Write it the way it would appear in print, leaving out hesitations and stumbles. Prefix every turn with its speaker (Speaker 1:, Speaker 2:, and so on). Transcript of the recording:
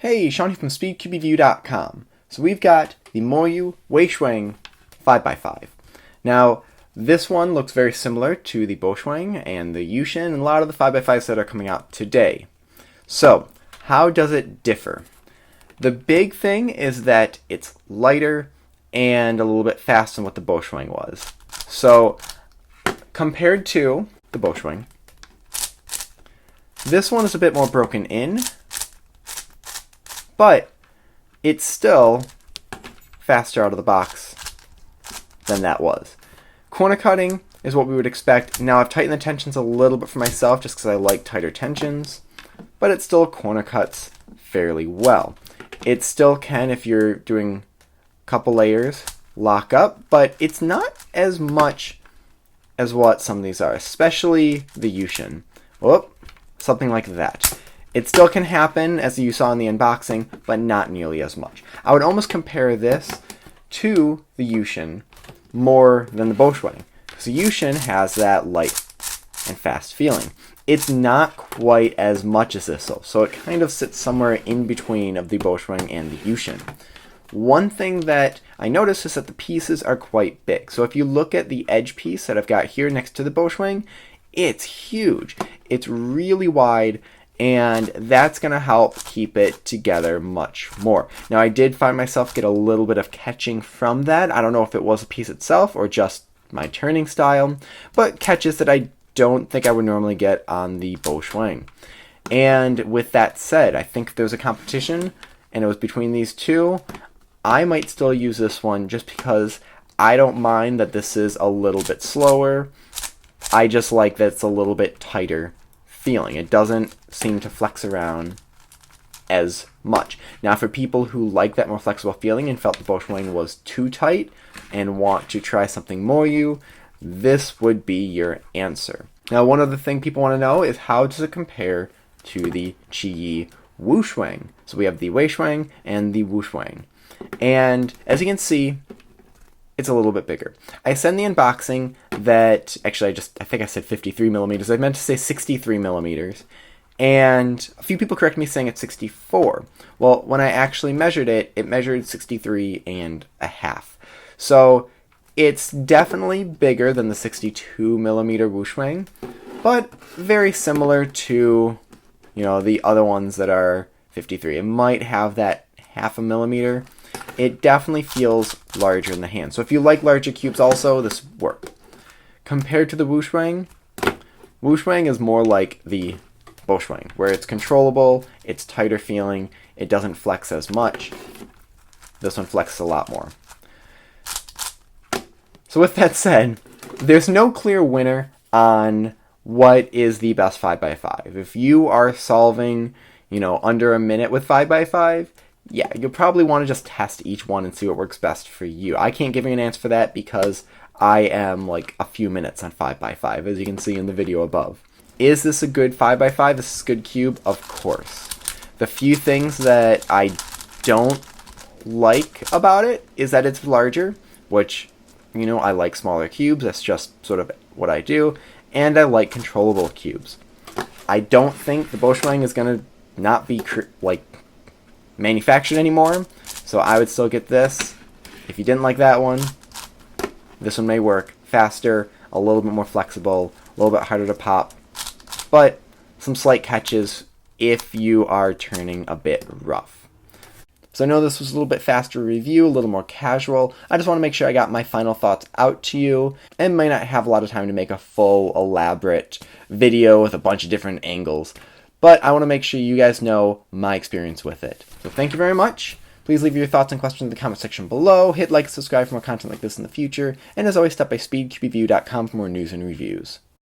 Speaker 1: Hey, Sean here from SpeedQBView.com. So we've got the MoYu WeiChuang 5x5. Now, this one looks very similar to the WeiChuang and the Yushin and a lot of the 5x5s that are coming out today. So, how does it differ? The big thing is that it's lighter and a little bit faster than what the WeiChuang was. So, compared to the WeiChuang, this one is a bit more broken in, but it's still faster out of the box than that was. Corner cutting is what we would expect. Now I've tightened the tensions a little bit for myself just because I like tighter tensions, but it still corner cuts fairly well. It still can, if you're doing a couple layers, lock up, but it's not as much as what some of these are, especially the Yushin. Whoop, something like that. It still can happen, as you saw in the unboxing, but not nearly as much. I would almost compare this to the Yushin more than the WeiChuang, because the Yushin has that light and fast feeling. It's not quite as much as this, though, so it kind of sits somewhere in between of the WeiChuang and the Yushin. One thing that I noticed is that the pieces are quite big. So if you look at the edge piece that I've got here next to the WeiChuang, it's huge. It's really wide, and that's going to help keep it together much more. Now, I did find myself get a little bit of catching from that. I don't know if it was the piece itself or just my turning style, but catches that I don't think I would normally get on the WeiChuang. And with that said, I think if there was a competition and it was between these two, I might still use this one just because I don't mind that this is a little bit slower. I just like that it's a little bit tighter feeling. It doesn't seem to flex around as much. Now, for people who like that more flexible feeling and felt the WeiChuang was too tight and want to try something MoYu, this would be your answer. Now, one other thing people want to know is how does it compare to the GTS WeiChuang? So we have the WeiChuang and the WeiChuang. And as you can see, it's a little bit bigger. I said in the unboxing that, actually I think I said 53 millimeters. I meant to say 63 millimeters. And a few people correct me saying it's 64. Well, when I actually measured it, it measured 63 and a half. So it's definitely bigger than the 62 millimeter WeiChuang, but very similar to, the other ones that are 53. It might have that half a millimeter. It definitely feels larger in the hand. So if you like larger cubes also, this works. Compared to the WeiChuang, WeiChuang is more like the WeiChuang, where it's controllable, it's tighter feeling, it doesn't flex as much. This one flexes a lot more. So with that said, there's no clear winner on what is the best 5x5. If you are solving, under a minute with 5x5, yeah, you'll probably want to just test each one and see what works best for you. I can't give you an answer for that because I am like a few minutes on 5x5, as you can see in the video above. Is this a good 5x5? This is a good cube? Of course. The few things that I don't like about it is that it's larger, which, I like smaller cubes. That's just sort of what I do. And I like controllable cubes. I don't think the WeiChuang is going to not be manufactured anymore, so I would still get this. If you didn't like that one, this one may work. Faster, a little bit more flexible, a little bit harder to pop, but some slight catches if you are turning a bit rough. So I know this was a little bit faster review, a little more casual. I just want to make sure I got my final thoughts out to you, and might not have a lot of time to make a full, elaborate video with a bunch of different angles. But I want to make sure you guys know my experience with it. So thank you very much. Please leave your thoughts and questions in the comment section below. Hit like and subscribe for more content like this in the future. And as always, stop by SpeedQBView.com for more news and reviews.